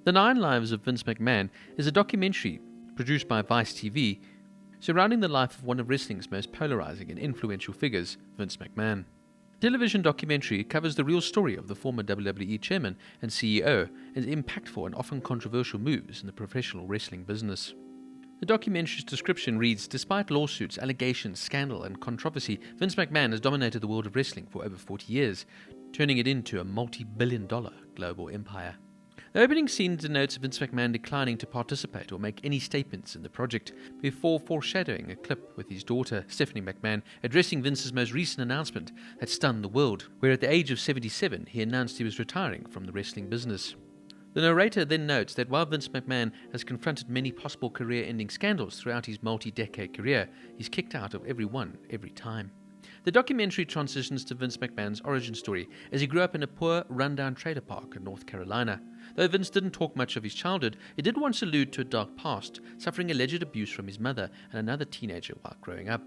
The 9 Lives of Vince McMahon is a documentary produced by Vice TV surrounding the life of one of wrestling's most polarizing and influential figures, Vince McMahon. The television documentary covers the real story of the former WWE chairman and CEO and his impactful and often controversial moves in the professional wrestling business. The documentary's description reads, despite lawsuits, allegations, scandal and controversy, Vince McMahon has dominated the world of wrestling for over 40 years, turning it into a multi-billion-dollar global empire. The opening scene denotes Vince McMahon declining to participate or make any statements in the project, before foreshadowing a clip with his daughter, Stephanie McMahon, addressing Vince's most recent announcement that stunned the world, where at the age of 77 he announced he was retiring from the wrestling business. The narrator then notes that while Vince McMahon has confronted many possible career-ending scandals throughout his multi-decade career, he's kicked out of every one every time. The documentary transitions to Vince McMahon's origin story as he grew up in a poor, run-down trailer park in North Carolina. Though Vince didn't talk much of his childhood, he did once allude to a dark past, suffering alleged abuse from his mother and another teenager while growing up.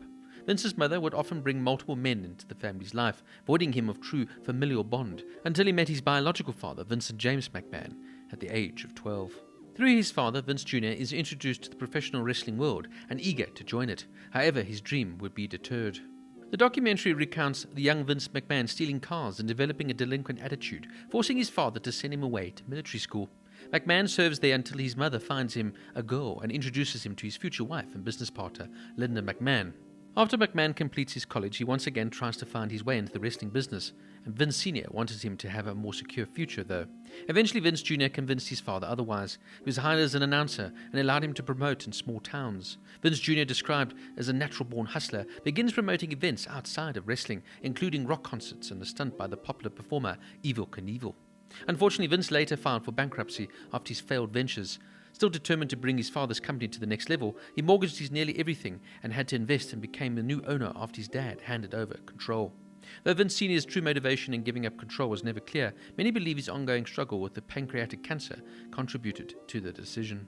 Vince's mother would often bring multiple men into the family's life, voiding him of true familial bond, until he met his biological father, Vincent James McMahon, at the age of 12. Through his father, Vince Jr. is introduced to the professional wrestling world and eager to join it. However, his dream would be deterred. The documentary recounts the young Vince McMahon stealing cars and developing a delinquent attitude, forcing his father to send him away to military school. McMahon serves there until his mother finds him a girl and introduces him to his future wife and business partner, Linda McMahon. After McMahon completes his college, he once again tries to find his way into the wrestling business, and Vince Sr. wanted him to have a more secure future, though. Eventually, Vince Jr. convinced his father otherwise. He was hired as an announcer and allowed him to promote in small towns. Vince Jr., described as a natural-born hustler, begins promoting events outside of wrestling, including rock concerts and a stunt by the popular performer Evel Knievel. Unfortunately, Vince later filed for bankruptcy after his failed ventures. Still determined to bring his father's company to the next level, he mortgaged his nearly everything and had to invest and became the new owner after his dad handed over control. Though Vince Sr.'s true motivation in giving up control was never clear, many believe his ongoing struggle with the pancreatic cancer contributed to the decision.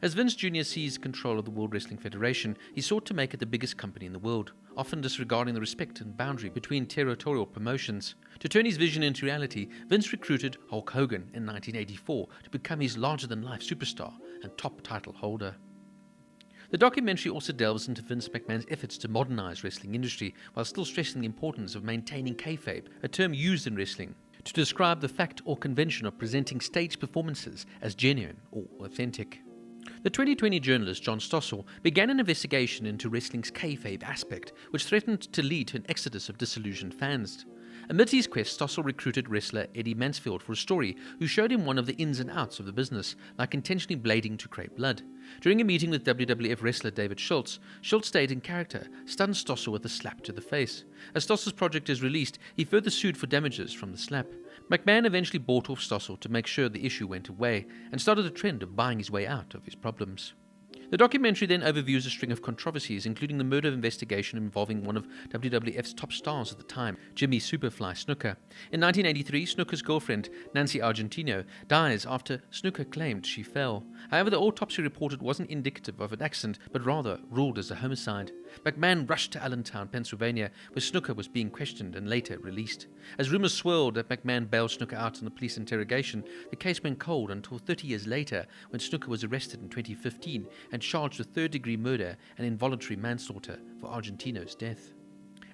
As Vince Jr. seized control of the World Wrestling Federation, he sought to make it the biggest company in the world, often disregarding the respect and boundary between territorial promotions. To turn his vision into reality, Vince recruited Hulk Hogan in 1984 to become his larger-than-life superstar and top title holder. The documentary also delves into Vince McMahon's efforts to modernize wrestling industry while still stressing the importance of maintaining kayfabe, a term used in wrestling to describe the fact or convention of presenting stage performances as genuine or authentic. The 2020 journalist John Stossel began an investigation into wrestling's kayfabe aspect, which threatened to lead to an exodus of disillusioned fans. Amid his quest, Stossel recruited wrestler Eddie Mansfield for a story who showed him one of the ins and outs of the business, like intentionally blading to create blood. During a meeting with WWF wrestler David Schultz, Schultz stayed in character, stunned Stossel with a slap to the face. As Stossel's project is released, he further sued for damages from the slap. McMahon eventually bought off Stossel to make sure the issue went away, and started a trend of buying his way out of his problems. The documentary then overviews a string of controversies, including the murder investigation involving one of WWF's top stars at the time, Jimmy Superfly Snuka. In 1983, Snuka's girlfriend, Nancy Argentino, dies after Snuka claimed she fell. However, the autopsy reported wasn't indicative of an accident, but rather ruled as a homicide. McMahon rushed to Allentown, Pennsylvania, where Snuka was being questioned and later released. As rumors swirled that McMahon bailed Snuka out in the police interrogation, the case went cold until 30 years later, when Snuka was arrested in 2015 and charged with third-degree murder and involuntary manslaughter for Argentino's death.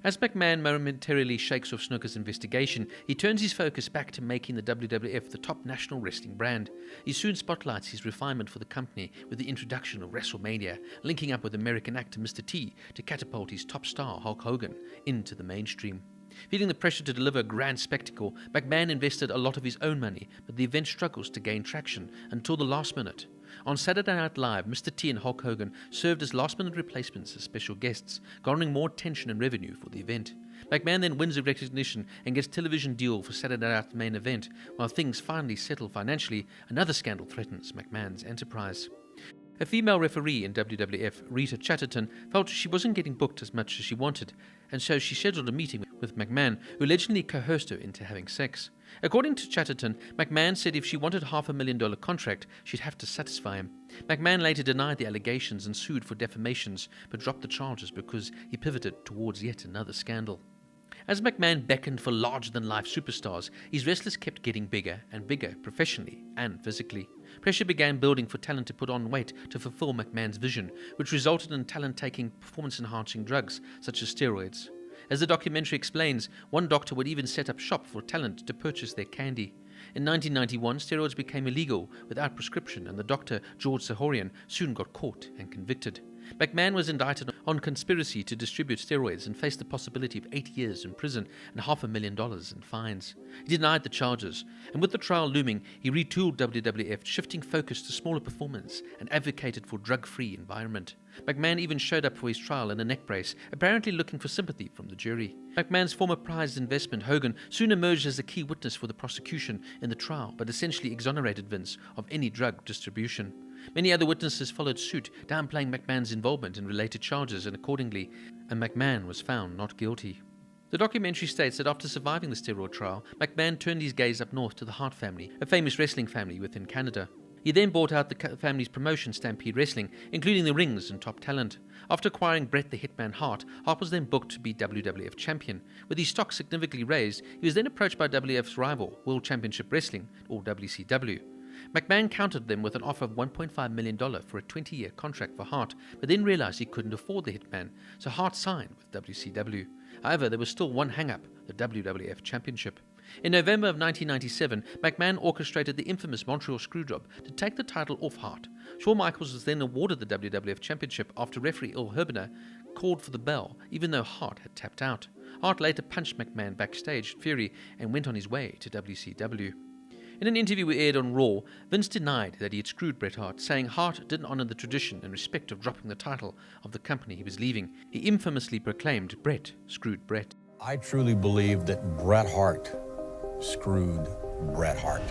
As McMahon momentarily shakes off Snuka's investigation, he turns his focus back to making the WWF the top national wrestling brand. He soon spotlights his refinement for the company with the introduction of WrestleMania, linking up with American actor Mr. T to catapult his top star Hulk Hogan into the mainstream. Feeling the pressure to deliver a grand spectacle, McMahon invested a lot of his own money, but the event struggles to gain traction until the last minute. On Saturday Night Live, Mr. T and Hulk Hogan served as last-minute replacements as special guests, garnering more attention and revenue for the event. McMahon then wins the recognition and gets television deal for Saturday Night's main event. While things finally settle financially, another scandal threatens McMahon's enterprise. A female referee in WWF, Rita Chatterton, felt she wasn't getting booked as much as she wanted, and so she scheduled a meeting with McMahon, who allegedly coerced her into having sex. According to Chatterton, McMahon said if she wanted a $500,000 contract, she'd have to satisfy him. McMahon later denied the allegations and sued for defamations, but dropped the charges because he pivoted towards yet another scandal. As McMahon beckoned for larger-than-life superstars, his wrestlers kept getting bigger and bigger, professionally and physically. Pressure began building for talent to put on weight to fulfill McMahon's vision, which resulted in talent taking performance-enhancing drugs such as steroids. As the documentary explains, one doctor would even set up shop for talent to purchase their candy. In 1991, steroids became illegal without prescription, and the doctor, George Sahorian, soon got caught and convicted. McMahon was indicted on conspiracy to distribute steroids and faced the possibility of 8 years in prison and $500,000 in fines. He denied the charges, and with the trial looming, he retooled WWF, shifting focus to smaller performers and advocated for drug-free environment. McMahon even showed up for his trial in a neck brace, apparently looking for sympathy from the jury. McMahon's former prized investment, Hogan, soon emerged as the key witness for the prosecution in the trial, but essentially exonerated Vince of any drug distribution. Many other witnesses followed suit, downplaying McMahon's involvement in related charges, and accordingly, McMahon was found not guilty. The documentary states that after surviving the steroid trial, McMahon turned his gaze up north to the Hart family, a famous wrestling family within Canada. He then bought out the family's promotion, Stampede Wrestling, including the rings and top talent. After acquiring Bret the Hitman Hart, Hart was then booked to be WWF champion. With his stock significantly raised, he was then approached by WWF's rival, World Championship Wrestling, or WCW. McMahon countered them with an offer of $1.5 million for a 20-year contract for Hart, but then realized he couldn't afford the Hitman, so Hart signed with WCW. However, there was still one hang-up, the WWF Championship. In November of 1997, McMahon orchestrated the infamous Montreal Screwjob to take the title off Hart. Shawn Michaels was then awarded the WWF Championship after referee Earl Hebner called for the bell, even though Hart had tapped out. Hart later punched McMahon backstage in fury and went on his way to WCW. In an interview we aired on Raw, Vince denied that he had screwed Bret Hart, saying Hart didn't honor the tradition and respect of dropping the title of the company he was leaving. He infamously proclaimed Bret screwed Bret. I truly believe that Bret Hart screwed Bret Hart.